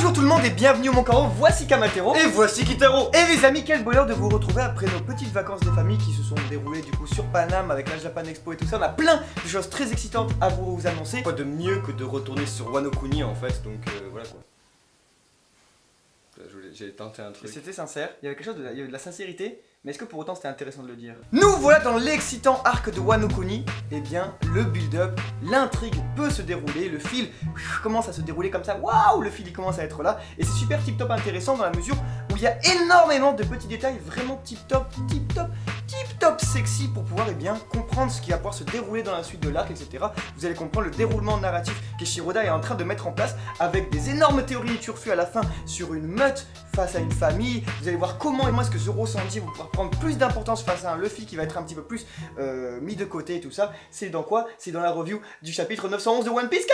Bonjour tout le monde et bienvenue au Mon Caro, voici Kamatero. Et voici Kitaro. Et les amis, quel bonheur de vous retrouver après nos petites vacances de famille qui se sont déroulées du coup sur Paname avec la Japan Expo et tout ça. On a plein de choses très excitantes à vous annoncer. Quoi de mieux que de retourner sur Wano Kuni en fait, donc voilà quoi. J'ai tenté un truc. C'était sincère, il y avait quelque chose il y avait de la sincérité, mais est-ce que pour autant c'était intéressant de le dire? Nous voilà dans l'excitant arc de Wano Kuni. Eh bien, le build-up, l'intrigue peut se dérouler, le fil commence à se dérouler comme ça. Waouh, le fil il commence à être là. Et c'est super tip-top intéressant dans la mesure où il y a énormément de petits détails vraiment tip-top sexy pour pouvoir comprendre ce qui va pouvoir se dérouler dans la suite de l'arc, etc. Vous allez comprendre le déroulement narratif qu'Eiichiroda est en train de mettre en place avec des énormes théories du turfu à la fin sur une meute face à une famille. Vous allez voir comment et moi est-ce que Zoro Sanji vont pouvoir prendre plus d'importance face à un Luffy qui va être un petit peu plus mis de côté et tout ça. C'est dans quoi? C'est dans la review du chapitre 911 de One Piece.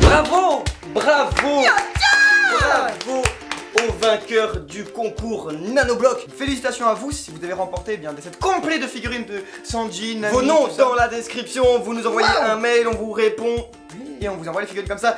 Bravo, bravo, bravo aux vainqueurs du concours Nanoblock. Félicitations à vous si vous avez remporté des sets complets de figurines de Sanji, Nami. Vos noms dans la description, vous nous envoyez un mail, on vous répond. Et on vous envoie les figurines comme ça.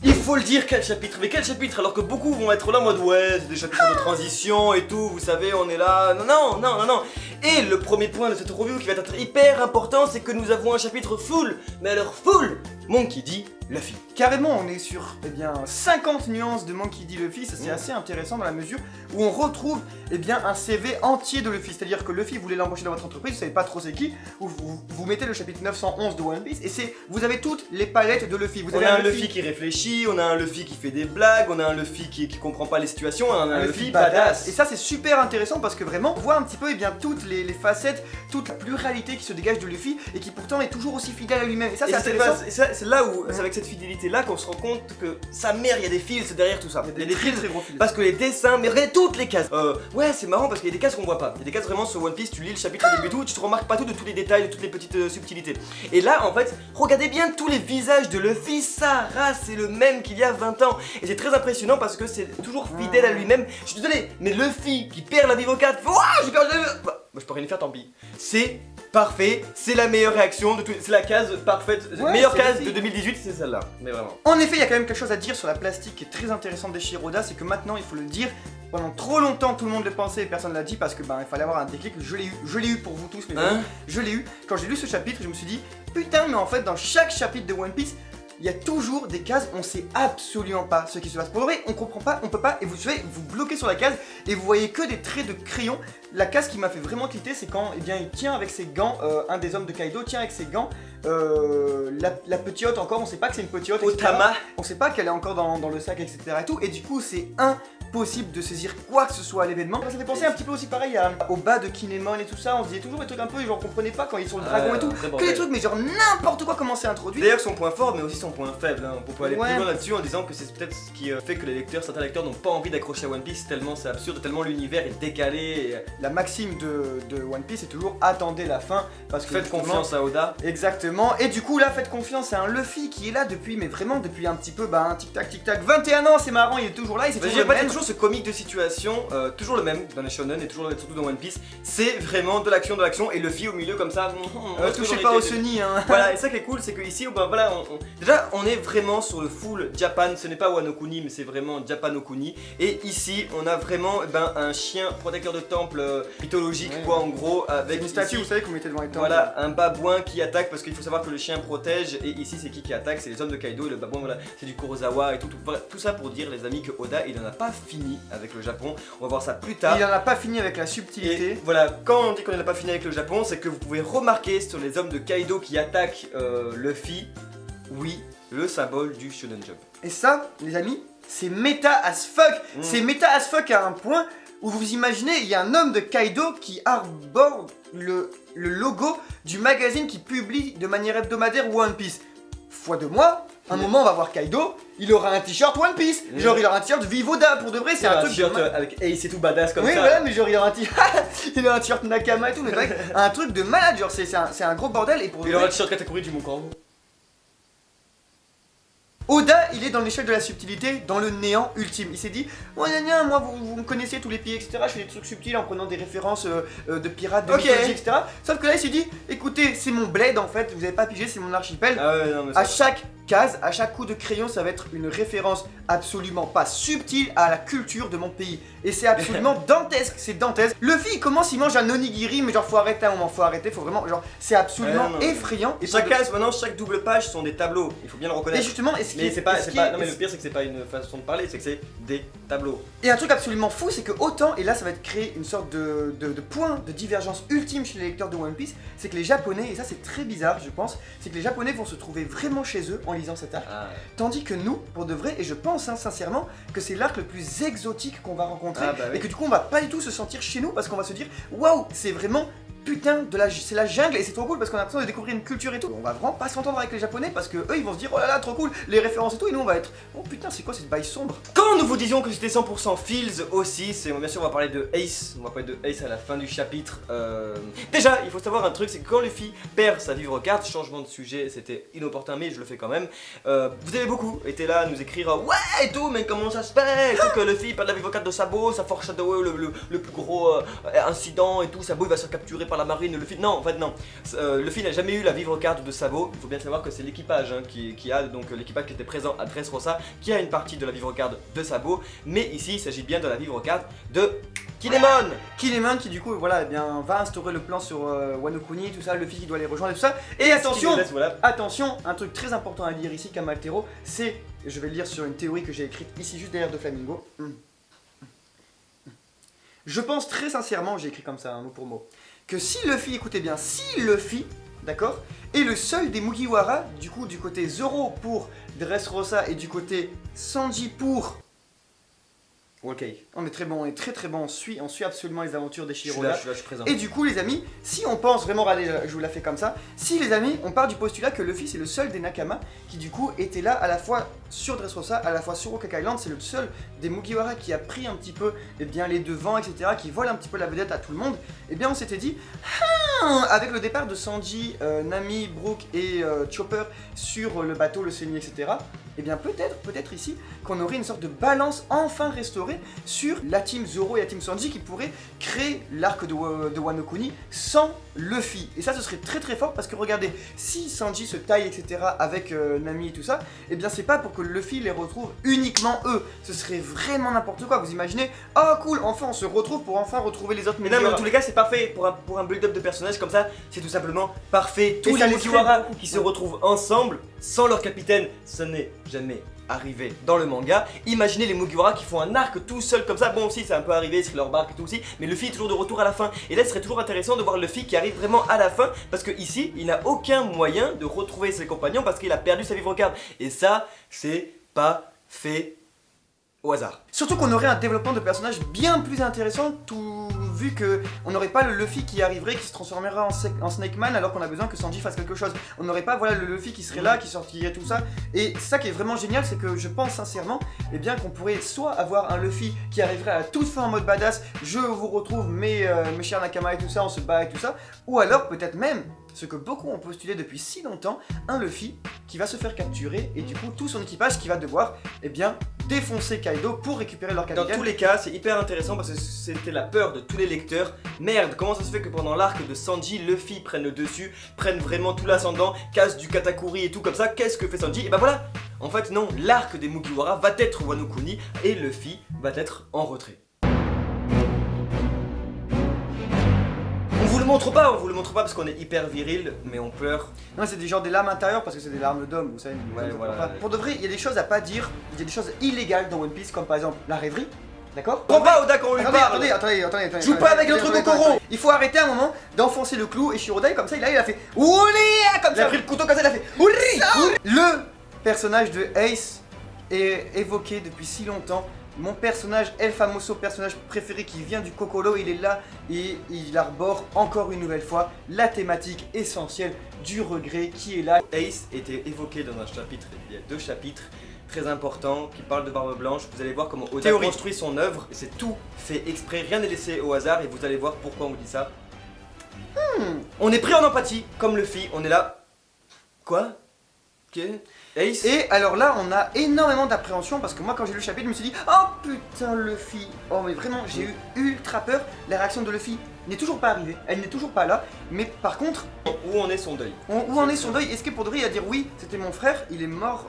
Il faut le dire, quel chapitre, mais quel chapitre? Alors que beaucoup vont être là en mode ouais, c'est des chapitres de transition et tout, vous savez, on est là. Non. Et le premier point de cette review qui va être hyper important, c'est que nous avons un chapitre full, mais alors full Monkey D. Luffy. Carrément, on est sur 50 nuances de Monkey D. Luffy, ça c'est assez intéressant dans la mesure où on retrouve un CV entier de Luffy, c'est-à-dire que Luffy voulait l'embaucher dans votre entreprise, vous savez pas trop c'est qui, vous mettez le chapitre 911 de One Piece et vous avez toutes les palettes de Luffy. Vous on avez a un Luffy qui réfléchit, on a un Luffy qui fait des blagues, on a un Luffy qui comprend pas les situations, on a un Luffy badass. Et ça c'est super intéressant parce que vraiment on voit un petit peu toutes les facettes, toute la pluralité qui se dégage de Luffy et qui pourtant est toujours aussi fidèle à lui-même. Et ça c'est intéressant. C'est là où, c'est avec cette fidélité là qu'on se rend compte que sa mère, il y a des fils derrière tout ça. Il y a des très gros fils. Parce que les dessins, mais regardez toutes les cases. Ouais, c'est marrant parce qu'il y a des cases qu'on voit pas. Il y a des cases vraiment sur One Piece, tu lis le chapitre au début tout, tu te remarques pas tout de tous les détails, de toutes les petites subtilités. Et là, en fait, regardez bien tous les visages de Luffy, sa race, c'est le même qu'il y a 20 ans. Et c'est très impressionnant parce que c'est toujours fidèle à lui-même. Je suis désolé, mais Luffy qui perd la vie au 4, j'ai perdu la vie. Bah, je peux rien y faire, tant pis. C'est parfait, c'est la meilleure réaction de tout, c'est la case parfaite, meilleure case de 2018, c'est celle-là, mais vraiment. En effet, il y a quand même quelque chose à dire sur la plastique qui est très intéressante d'Eiichiroda, c'est que maintenant, il faut le dire, pendant trop longtemps tout le monde le pensait et personne ne l'a dit parce que il fallait avoir un déclic, je l'ai eu pour vous tous, mais je l'ai eu. Quand j'ai lu ce chapitre, je me suis dit, putain, mais en fait, dans chaque chapitre de One Piece, il y a toujours des cases, on sait absolument pas ce qui se passe. Pour vrai, on comprend pas, on peut pas, et vous savez, vous bloquez sur la case et vous voyez que des traits de crayon. La case qui m'a fait vraiment cliquer, c'est quand il tient avec ses gants, un des hommes de Kaido tient avec ses gants, la petite encore, on sait pas que c'est une petite Otama. On sait pas qu'elle est encore dans le sac, etc. et tout, et du coup, c'est impossible de saisir quoi que ce soit à l'événement. Ça fait penser un petit peu aussi pareil au bas de Kinemon et tout ça, on se disait toujours des trucs un peu, genre on comprenait pas quand ils sont le dragon et tout, que des trucs mais genre n'importe quoi comment c'est introduit. D'ailleurs son point fort mais aussi son point faible, on peut aller plus loin là-dessus en disant que c'est peut-être ce qui fait que certains lecteurs n'ont pas envie d'accrocher à One Piece tellement c'est absurde, tellement l'univers est décalé. Et... La maxime de One Piece est toujours attendez la fin parce que faites confiance à Oda. Exactement, et du coup là faites confiance à un Luffy qui est là depuis un petit peu tic tac 21 ans, c'est marrant, il est toujours là, il y a toujours ce comique de situation, toujours le même dans les shonen et surtout dans One Piece, c'est vraiment de l'action et Luffy au milieu comme ça. Touchez pas au Sunny hein. Voilà, et ça qui est cool c'est que ici déjà on est vraiment sur le full Japan, ce n'est pas Wano Kuni mais c'est vraiment Japano Kuni, et ici on a vraiment un chien protecteur de temple mythologique quoi en gros, avec une statue, vous savez qu'on mettait devant les temples. Voilà, un babouin qui attaque parce qu'il faut savoir que le chien protège, et ici c'est qui attaque, c'est les hommes de Kaido, et le babouin voilà, c'est du Kurosawa et tout ça pour dire les amis que Oda il en a pas fini avec le Japon, on va voir ça plus tard. Il en a pas fini avec la subtilité. Et voilà, quand on dit qu'on n'a pas fini avec le Japon, c'est que vous pouvez remarquer sur les hommes de Kaido qui attaquent Luffy, oui, le symbole du Shonen Jump. Et ça, les amis, c'est méta as fuck. C'est méta as fuck à un point où vous imaginez, il y a un homme de Kaido qui arbore le logo du magazine qui publie de manière hebdomadaire One Piece. Foi de moi, Un moment, on va voir Kaido, il aura un t-shirt One Piece. Genre, il aura un t-shirt Vive Oda, pour de vrai, c'est un truc. T-shirt avec Ace et tout badass comme oui, ça. Oui, voilà, mais genre, il aura un il aura un t-shirt Nakama et tout, mais c'est vrai, un truc de malade, genre, c'est un gros bordel. Et pour il aura un t-shirt Katakuri du Mont Oda, il est dans l'échelle de la subtilité, dans le néant ultime. Il s'est dit, oh gna gna, moi vous me connaissez tous les pays, etc. Je fais des trucs subtils en prenant des références de pirates, de mythologie, etc. Sauf que là, il s'est dit, écoutez, c'est mon bled en fait, vous avez pas pigé, c'est mon archipel. Ah ouais, non, mais à chaque case, à chaque coup de crayon, ça va être une référence absolument pas subtile à la culture de mon pays. Et c'est absolument dantesque, c'est dantesque. Luffy, il commence, il mange un onigiri, mais genre faut arrêter un moment, faut arrêter, faut vraiment, genre, c'est absolument effrayant. Et chaque case, maintenant, chaque double page sont des tableaux, il faut bien le reconnaître. Et justement, mais non mais le pire c'est que c'est pas une façon de parler, c'est que c'est des tableaux. Et un truc absolument fou, c'est que autant, et là ça va être créer une sorte de point de divergence ultime chez les lecteurs de One Piece, c'est que les Japonais, et ça c'est très bizarre je pense, c'est que les Japonais vont se trouver vraiment chez eux en lisant cet arc. Tandis que nous, pour de vrai, et je pense sincèrement que c'est l'arc le plus exotique qu'on va rencontrer, et que du coup on va pas du tout se sentir chez nous parce qu'on va se dire waouh, c'est vraiment putain c'est la jungle et c'est trop cool parce qu'on a l'impression de découvrir une culture et tout. On va vraiment pas s'entendre avec les Japonais parce que eux ils vont se dire oh là là trop cool les références et tout, et nous on va être oh putain c'est quoi cette baille sombre. Quand nous vous disions que c'était 100% Fields aussi, c'est bien sûr on va parler de Ace, on va parler de Ace à la fin du chapitre. Déjà il faut savoir un truc, c'est que quand Luffy perd sa vivre carte, changement de sujet, c'était inopportun mais je le fais quand même. Vous avez beaucoup été là à nous écrire ouais et tout, mais comment ça se fait et tout, que Luffy perd la vivre carte de Sabo, ça foreshadow le plus gros incident et tout, Sabo il va se faire capturer par la marine, Luffy, non en fait non, Luffy n'a jamais eu la vivre carte de Sabo, il faut bien savoir que c'est l'équipage qui a, donc l'équipage qui était présent à Dressrosa, qui a une partie de la vivre carte de Sabo, mais ici il s'agit bien de la vivre carte de Kinemon. Kinemon qui du coup voilà, eh bien, va instaurer le plan sur Wano Kuni, tout ça, Luffy qui doit les rejoindre et tout ça, et attention, attention, un truc très important à dire ici Kamaltero, c'est, je vais le lire sur une théorie que j'ai écrite ici juste derrière de Flamingo. Je pense très sincèrement, j'ai écrit comme ça, mot pour mot, que si Luffy, écoutez bien, si Luffy, d'accord, est le seul des Mugiwara, du coup du côté Zoro pour Dressrosa et du côté Sanji pour Ok. On est très bon, on est très bon, on suit absolument les aventures des Shiroda. Je suis présent. Et du coup les amis, si on pense vraiment, regardez, je vous la fais comme ça, si les amis, on part du postulat que Luffy c'est le seul des Nakama qui du coup était là à la fois sur Dressrosa, à la fois sur Okaka Island, c'est le seul des Mugiwara qui a pris un petit peu bien, les devants, etc., qui vole un petit peu la vedette à tout le monde, et bien on s'était dit, avec le départ de Sanji, Nami, Brook et Chopper sur le bateau, le saigné, etc., et bien peut-être ici qu'on aurait une sorte de balance enfin restaurée sur la team Zoro et la team Sanji qui pourrait créer l'arc de Wano Kuni sans Luffy. Et ça ce serait très fort parce que regardez, si Sanji se taille etc avec Nami et tout ça, et bien c'est pas pour que Luffy les retrouve uniquement eux, ce serait vraiment n'importe quoi. Vous imaginez, oh cool, enfin on se retrouve pour enfin retrouver les autres. Mais non mais dans tous les cas c'est parfait pour un build-up de personnages comme ça, c'est tout simplement parfait. Tous les Mugiwara qui se retrouvent ensemble sans leur capitaine, ça n'est jamais arrivé dans le manga. Imaginez les Mugiwara qui font un arc tout seul comme ça, bon aussi c'est un peu arrivé sur leur barque et tout aussi, mais Luffy est toujours de retour à la fin, et là ce serait toujours intéressant de voir Luffy qui arrive vraiment à la fin, parce que ici il n'a aucun moyen de retrouver ses compagnons parce qu'il a perdu sa vivre carte, et ça c'est pas fait au hasard. Surtout qu'on aurait un développement de personnage bien plus intéressant, tout vu que on n'aurait pas le Luffy qui arriverait, qui se transformera en Snake Man alors qu'on a besoin que Sanji fasse quelque chose. On n'aurait pas voilà le Luffy qui serait là, qui sortirait tout ça. Et c'est ça qui est vraiment génial, c'est que je pense sincèrement eh bien qu'on pourrait soit avoir un Luffy qui arriverait à la toute fin en mode badass, je vous retrouve mes chers Nakama et tout ça, on se bat et tout ça, ou alors peut-être même ce que beaucoup ont postulé depuis si longtemps, un Luffy qui va se faire capturer et du coup tout son équipage qui va devoir eh bien défoncer Kaido pour récupérer leur capitaine. Dans tous les cas, c'est hyper intéressant parce que c'était la peur de tous les lecteurs. Merde, comment ça se fait que pendant l'arc de Sanji, Luffy prenne le dessus, prenne vraiment tout l'ascendant, casse du Katakuri et tout comme ça, qu'est-ce que fait Sanji? Et bah voilà. En fait non, l'arc des Mugiwara va être Wano Kuni et Luffy va être en retrait. On vous le montre pas parce qu'on est hyper viril, mais on pleure. Non, c'est des genres des larmes intérieures parce que c'est des larmes d'homme, vous savez. Ouais, voilà. Pour de vrai, il y a des choses à pas dire, il y a des choses illégales dans One Piece, comme par exemple la rêverie, d'accord? Prends pas Oda quand on lui parle. Attendez. Joue pas avec notre Kokoro. Il faut arrêter un moment d'enfoncer le clou et Shirodai comme ça, il a fait Ouli comme ça. Il a pris le couteau comme ça, il a fait Ouli. Le personnage de Ace est évoqué depuis si longtemps mon personnage, El Famoso, personnage préféré qui vient du Cocolo, il est là et il arbore encore une nouvelle fois la thématique essentielle du regret qui est là. Ace était évoqué dans un chapitre, il y a 2 chapitres très importants qui parlent de Barbe Blanche. Vous allez voir comment Oda construit son œuvre, c'est tout fait exprès, rien n'est laissé au hasard et vous allez voir pourquoi on vous dit ça. On est pris en empathie, comme Luffy, on est là. Quoi? Ok. Ace. Et alors là, on a énormément d'appréhension parce que moi, quand j'ai lu le chapitre, je me suis dit oh putain, Luffy. Oh, mais vraiment, j'ai eu ultra peur. La réaction de Luffy n'est toujours pas arrivée, elle n'est toujours pas là. Mais par contre, où en est son deuil? Où en est son deuil? Est-ce que pour de vrai, il va dire oui, c'était mon frère, il est mort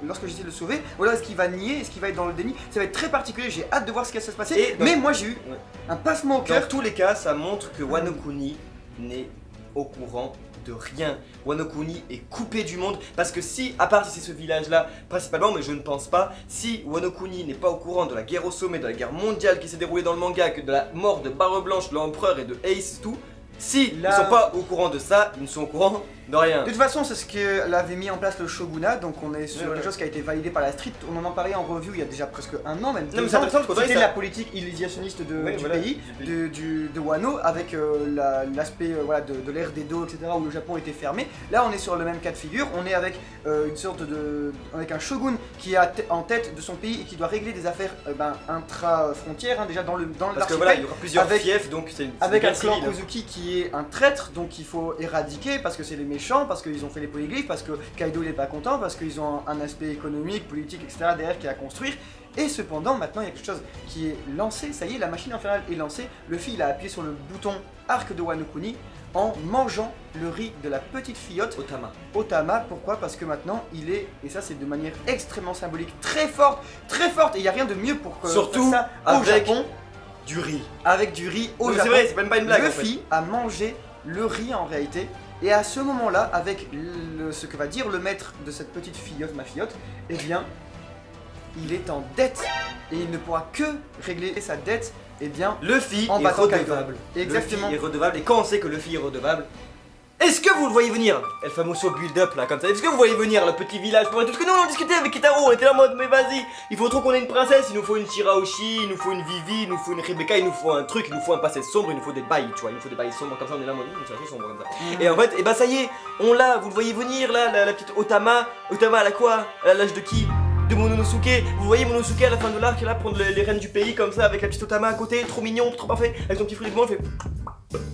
lorsque j'essaie de le sauver? Ou alors est-ce qu'il va nier? Est-ce qu'il va être dans le déni? Ça va être très particulier, j'ai hâte de voir ce qui va se passer. Mais moi, j'ai eu un passement au cœur. Dans tous les cas, ça montre que Wano Kuni n'est au courant de rien. Wano Kuni est coupé du monde parce que si, à part si c'est ce village là principalement, mais je ne pense pas, si Wano Kuni n'est pas au courant de la guerre au sommet, de la guerre mondiale qui s'est déroulée dans le manga, que de la mort de Barbe Blanche, l'empereur et de Ace tout, si ils ne sont pas au courant de ça, ils ne sont au courant de rien. De toute façon, c'est ce que l'avait mis en place le shogunat, donc on est sur quelque chose qui a été validé par la street. On en parlait en review il y a déjà presque un an, même. Non, mais c'est intéressant parce que c'était la politique illusionniste du pays, de Wano, avec l'aspect de l'ère des dos, etc., où le Japon était fermé. Là, on est sur le même cas de figure. On est avec une sorte avec un shogun qui est en tête de son pays et qui doit régler des affaires intra-frontières, déjà dans l'archipel. Parce que voilà, il y aura plusieurs fiefs, donc c'est avec un clan Kozuki qui est un traître, donc il faut éradiquer parce que c'est les méchants, parce qu'ils ont fait les polyglyphes, parce que Kaido il est pas content, parce qu'ils ont un aspect économique, politique, etc. derrière qui est à construire. Et cependant, maintenant il y a quelque chose qui est lancé, ça y est, la machine infernale est lancée. Luffy il a appuyé sur le bouton arc de Wano Kuni en mangeant le riz de la petite fillotte Otama. Pourquoi? Parce que maintenant il est, et ça c'est de manière extrêmement symbolique, très forte, et il n'y a rien de mieux pour que surtout ça au Japon. Du riz. Avec du riz au Japon. C'est vrai, c'est même pas une blague. Luffy a mangé le riz en réalité. Et à ce moment-là, avec ce que va dire le maître de cette petite fillotte, ma fillotte, eh bien, il est en dette. Et il ne pourra que régler sa dette, eh bien, Luffy en est battant redevable. Exactement. Luffy est redevable. Et quand on sait que Luffy est redevable, est-ce que vous le voyez venir? El Famoso build-up là, comme ça. Est-ce que vous voyez venir le petit village pour tout? Parce que nous on en discutait avec Kitaro, on était là en mode mais vas-y, il faut trop qu'on ait une princesse, il nous faut une Shiraoshi, il nous faut une Vivi, il nous faut une Rebecca, il nous faut un truc, il nous faut un passé sombre, il nous faut des bails, tu vois, il nous faut des bails sombres comme ça, on est là en mode c'est assez sombre comme ça. Et en fait, et bah ça y est, on l'a, vous le voyez venir là, la petite Otama. Otama elle a quoi? Elle a l'âge de qui? De Mononosuke. Vous voyez Mononosuke à la fin de l'arc là prendre les rênes du pays comme ça avec la petite Otama à côté, trop mignon, trop parfait, avec son petit fruit de blanc, il fait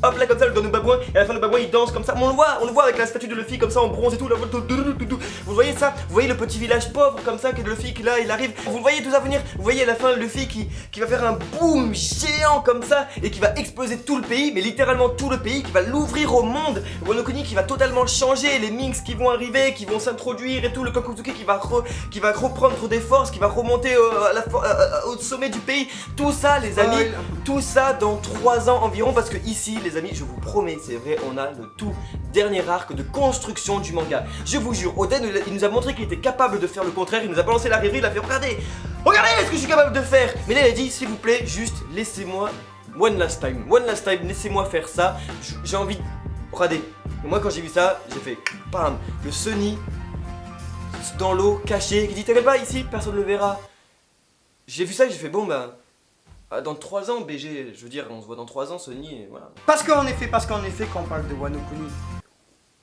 hop là comme ça, elle donne au babouin et à la fin le babouin il danse comme ça. On le voit avec la statue de Luffy comme ça en bronze et tout. Vous voyez ça? Vous voyez le petit village pauvre comme ça que Luffy qui là il arrive. Vous voyez tout ça venir? Vous voyez à la fin Luffy qui va faire un boom géant comme ça et qui va exploser tout le pays, mais littéralement tout le pays, qui va l'ouvrir au monde. Wano Kuni qui va totalement le changer, les Minks qui vont arriver, qui vont s'introduire et tout, le Kokuzuki qui va reprendre des forces, qui va remonter au sommet du pays. Tout ça les amis, tout ça dans 3 ans environ, parce que ici les amis, je vous promets, c'est vrai, on a le tout dernier arc de construction du manga. Je vous jure, Oden il nous a montré qu'il était capable de faire le contraire, il nous a balancé la rêverie, il a fait regardez ce que je suis capable de faire. Mais là il a dit s'il vous plaît, juste laissez-moi one last time, laissez-moi faire ça, j'ai envie de... Regardez, et moi quand j'ai vu ça, j'ai fait bam, le Sunny dans l'eau, caché, qui dit t'inquiète pas ici, personne ne le verra. J'ai vu ça et j'ai fait bon bah... Dans 3 ans, BG, je veux dire, on se voit dans 3 ans, Sony, et voilà. Parce qu'en effet, quand on parle de Wano Kuni,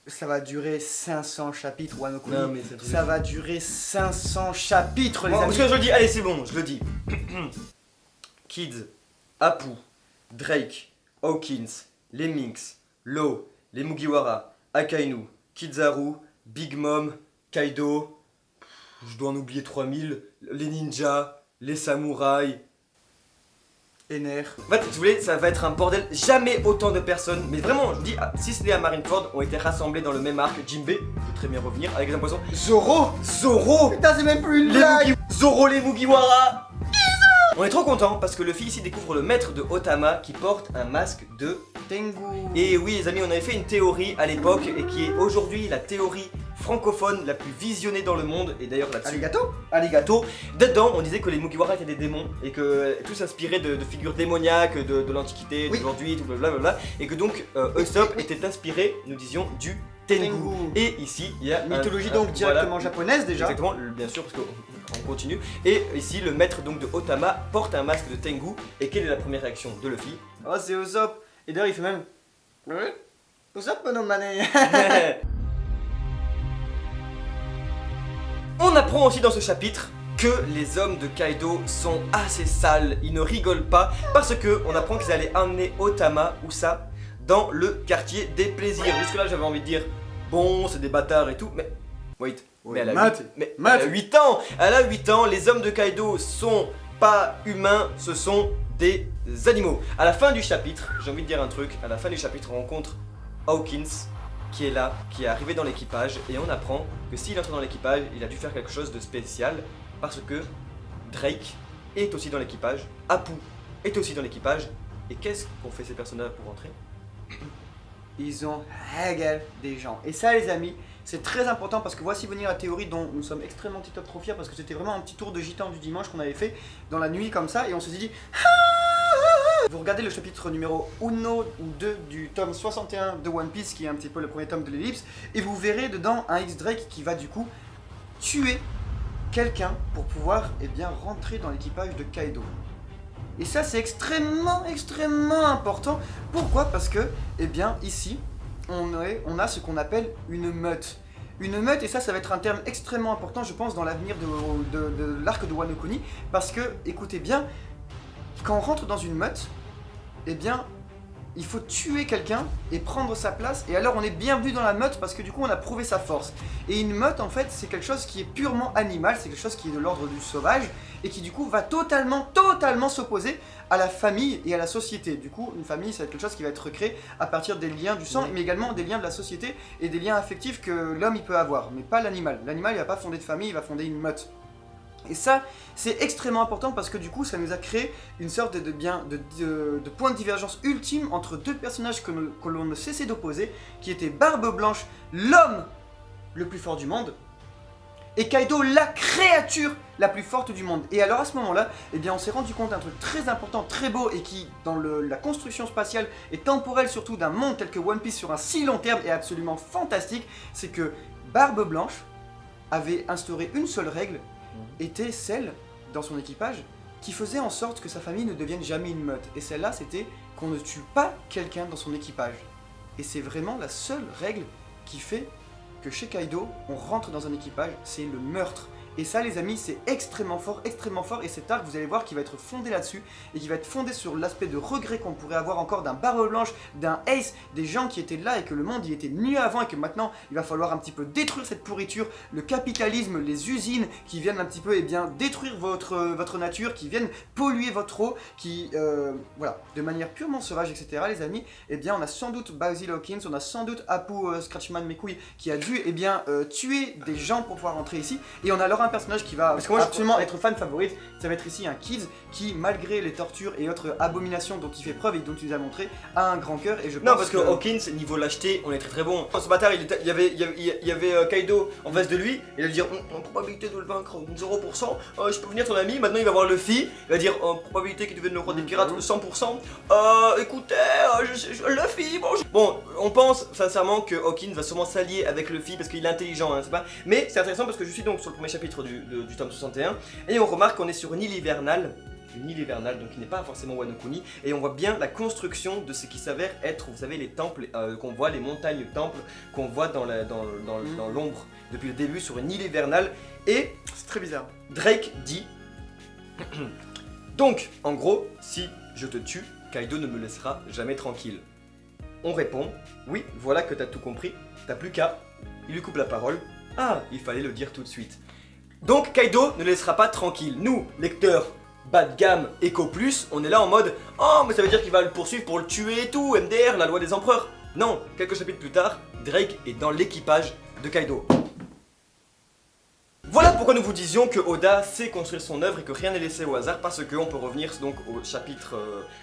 ça va durer 500 chapitres, Wano Kuni. Non, mais ça va durer 500 chapitres, les amis. Parce que je le dis, allez, c'est bon, je le dis. Kids, Apu, Drake, Hawkins, les Minks, Law, les Mugiwara, Akainu, Kizaru, Big Mom, Kaido, je dois en oublier 3000, les ninjas, les samouraïs. Ener. En fait, si vous voulez, ça va être un bordel. Jamais autant de personnes, mais vraiment, je vous dis, si ce n'est à Marineford, ont été rassemblés dans le même arc. Jinbe peut très bien revenir avec les impressions. Zoro. Putain, c'est même plus une blague. Zoro, les Mugiwara. On est trop content parce que Luffy ici découvre le maître de Otama qui porte un masque de Tengu. Et oui les amis, on avait fait une théorie à l'époque et qui est aujourd'hui la théorie francophone la plus visionnée dans le monde. Et d'ailleurs là-dessus, Alligato. Dedans on disait que les Mugiwara étaient des démons et que tout s'inspirait de figures démoniaques de l'antiquité, d'aujourd'hui, tout blablabla. Et que donc Usopp était inspiré, nous disions, du Tengu. Et ici il y a mythologie donc directement japonaise déjà. Exactement, bien sûr parce que On continue. Et ici, le maître donc de Otama porte un masque de Tengu. Et quelle est la première réaction de Luffy? Oh, c'est Usopp. Et d'ailleurs, il fait même. Usopp no mané. On apprend aussi dans ce chapitre que les hommes de Kaido sont assez sales, ils ne rigolent pas, parce que on apprend qu'ils allaient emmener Otama, ou ça, dans le quartier des plaisirs. Jusque là j'avais envie de dire, bon c'est des bâtards et tout, mais... Wait, mais elle a 8 ans. Elle a 8 ans, les hommes de Kaido sont pas humains, ce sont des animaux. À la fin du chapitre, j'ai envie de dire un truc, à la fin du chapitre on rencontre Hawkins, qui est là, qui est arrivé dans l'équipage, et on apprend que s'il entre dans l'équipage, il a dû faire quelque chose de spécial, parce que Drake est aussi dans l'équipage, Apu est aussi dans l'équipage, et qu'est-ce qu'ont fait ces personnages pour rentrer? Ils ont Hegel des gens. Et ça les amis, c'est très important parce que voici venir la théorie dont nous sommes extrêmement trop fiers parce que c'était vraiment un petit tour de gitan du dimanche qu'on avait fait dans la nuit comme ça et on se dit... Vous regardez le chapitre numéro 1 ou 2 du tome 61 de One Piece qui est un petit peu le premier tome de l'ellipse et vous verrez dedans un X-Drake qui va du coup tuer quelqu'un pour pouvoir rentrer dans l'équipage de Kaido. Et ça c'est extrêmement important. Pourquoi? Parce que ici on a ce qu'on appelle une meute. Une meute, et ça va être un terme extrêmement important je pense dans l'avenir de l'arc de Wano Kuni, parce que écoutez bien, quand on rentre dans une meute, il faut tuer quelqu'un et prendre sa place, et alors on est bienvenu dans la meute parce que du coup on a prouvé sa force. Et une meute en fait c'est quelque chose qui est purement animal, c'est quelque chose qui est de l'ordre du sauvage, et qui du coup va totalement s'opposer à la famille et à la société. Du coup une famille c'est quelque chose qui va être créé à partir des liens du sang, mais également des liens de la société et des liens affectifs que l'homme il peut avoir, mais pas l'animal. L'animal il va pas fonder de famille, il va fonder une meute. Et ça, c'est extrêmement important parce que du coup, ça nous a créé une sorte de point de divergence ultime entre deux personnages que l'on ne cessait d'opposer, qui étaient Barbe Blanche, l'homme le plus fort du monde, et Kaido, la créature la plus forte du monde. Et alors à ce moment-là, on s'est rendu compte d'un truc très important, très beau, et qui, dans la construction spatiale et temporelle surtout d'un monde tel que One Piece sur un si long terme est absolument fantastique, c'est que Barbe Blanche avait instauré une seule règle, était celle, dans son équipage, qui faisait en sorte que sa famille ne devienne jamais une meute. Et celle-là, c'était qu'on ne tue pas quelqu'un dans son équipage. Et c'est vraiment la seule règle qui fait que chez Kaido, on rentre dans un équipage, c'est le meurtre. Et ça les amis, c'est extrêmement fort, et cet arc, vous allez voir qu'il va être fondé là-dessus, et qui va être fondé sur l'aspect de regret qu'on pourrait avoir encore d'un Barbe Blanche, d'un Ace, des gens qui étaient là et que le monde y était mieux avant, et que maintenant, il va falloir un petit peu détruire cette pourriture, le capitalisme, les usines qui viennent un petit peu détruire votre nature, qui viennent polluer votre eau, qui, voilà, de manière purement sauvage, etc. les amis, on a sans doute Basil Hawkins, on a sans doute Apu Scratchman Mekui qui a dû, tuer des gens pour pouvoir rentrer ici, et on a alors un personnage qui va absolument être fan favorite, ça va être ici un Kids qui, malgré les tortures et autres abominations dont il fait preuve et dont il nous a montré, a un grand cœur. Et je pense parce que Hawkins, niveau lâcheté, on est très bon. Ce bâtard, il y avait Kaido en face de lui, il allait dire probabilité de le vaincre 0%, je peux venir ton ami, maintenant il va voir Luffy, il va dire probabilité qu'il devienne le roi des pirates 100%, écoutez, Luffy, bon, on pense sincèrement que Hawkins va sûrement s'allier avec Luffy parce qu'il est intelligent, c'est pas. Mais c'est intéressant parce que je suis donc sur le premier chapitre du tome 61 et on remarque qu'on est sur une île hivernale, donc qui n'est pas forcément Wano Kuni, et on voit bien la construction de ce qui s'avère être, vous savez, les temples qu'on voit, les montagnes temples qu'on voit dans l'ombre depuis le début sur une île hivernale. Et c'est très bizarre. Drake dit donc en gros, si je te tue, Kaido ne me laissera jamais tranquille. On répond oui, voilà que t'as tout compris, t'as plus qu'à. Il lui coupe la parole. Ah, il fallait le dire tout de suite. Donc Kaido ne laissera pas tranquille. Nous, lecteurs bas de gamme, Eco Plus, on est là en mode oh, mais ça veut dire qu'il va le poursuivre pour le tuer et tout, MDR, la loi des empereurs. Non, quelques chapitres plus tard, Drake est dans l'équipage de Kaido. Voilà pourquoi nous vous disions que Oda sait construire son œuvre et que rien n'est laissé au hasard, parce qu'on peut revenir donc au chapitre,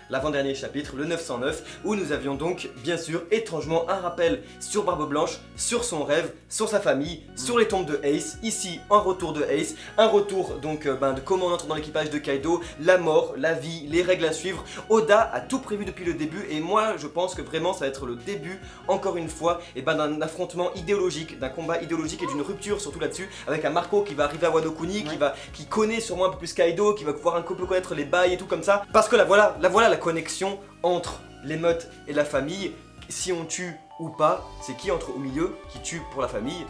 l'avant-dernier chapitre, le 909, où nous avions donc bien sûr étrangement un rappel sur Barbe Blanche, sur son rêve, sur sa famille, sur les tombes de Ace, ici un retour de Ace, un retour donc de comment on entre dans l'équipage de Kaido, la mort, la vie, les règles à suivre. Oda a tout prévu depuis le début et moi je pense que vraiment ça va être le début, encore une fois, d'un affrontement idéologique, d'un combat idéologique et d'une rupture surtout là-dessus, avec un Marco qui va arriver à Wano Kuni, qui connaît sûrement un peu plus Kaido, qui va pouvoir un peu connaître les bails et tout comme ça. Parce que là voilà la connexion entre l'émeute et la famille. Si on tue ou pas, c'est qui entre au milieu qui tue pour la famille?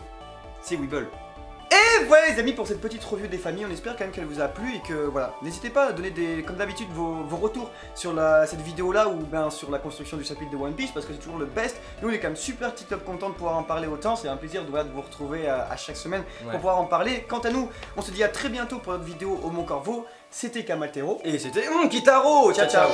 C'est Weeble. Et voilà les amis pour cette petite review des familles, on espère quand même qu'elle vous a plu et que voilà, n'hésitez pas à donner comme d'habitude vos retours sur cette vidéo là ou bien sur la construction du chapitre de One Piece parce que c'est toujours le best. Nous on est quand même super tip-top content de pouvoir en parler autant, c'est un plaisir de vous retrouver à chaque semaine pour pouvoir en parler. Quant à nous, on se dit à très bientôt pour notre vidéo au Mont Corvo, c'était Kamatero et c'était Kitaro, ciao ciao.